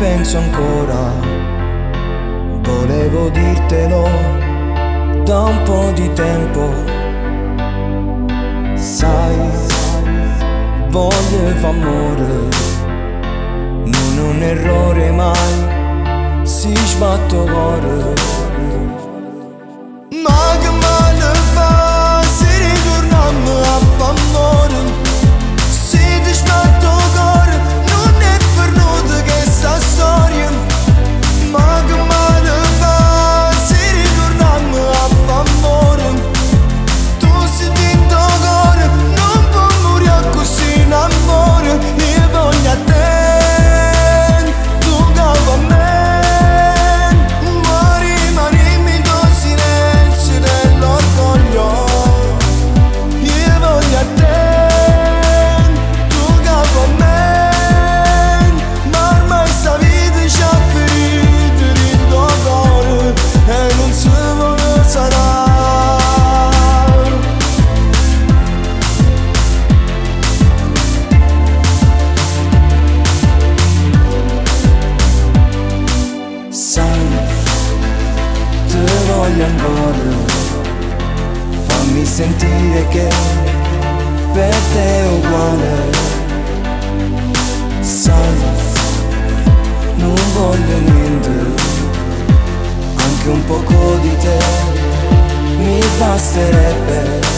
penso ancora, volevo dirtelo da un po' di tempo. Sai, voglia fa amore, non è un errore mai, si sbatte il cuore. Ma che male fa se ritorniamo a amore, se ti sbatte il cuore, non è per nulla che sta storia. Ma che male fa se ritorniamo a amore, tu sei dentro il cuore, non può morire così in amore. Io voglio a te, tu capo a me, ma rimani tuo silenzio dell'orgoglio. Io voglio a te, tu capo a me, ma ormai sta vita ci ha ferito il tuo cuore e non si vuole sarà. Sai, te voglio ancora, fammi sentire che per te è uguale. Sai, non voglio niente, anche un poco di te mi basterebbe.